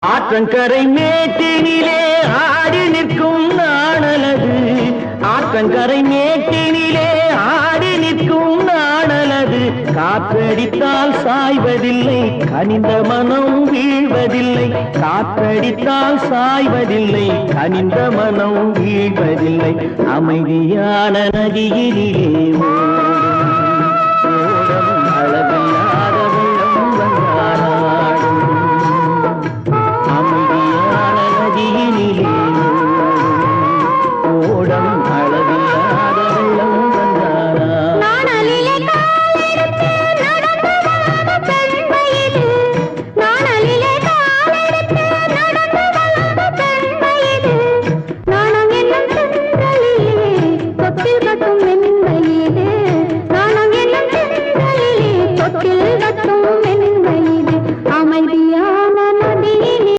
ஆற்றங்கரை மேட்டினிலே ஆடி நிற்கும் நாணலது. ஆற்றங்கரை மேட்டினிலே ஆடி நிற்கும் நாணலது. காற்றடித்தால் சாய்வதில்லை, கனிந்த மனம் வீழ்வதில்லை. காற்றடித்தால் சாய்வதில்லை, கனிந்த மனம் வீழ்வதில்லை. அமைதியான நதியினிலே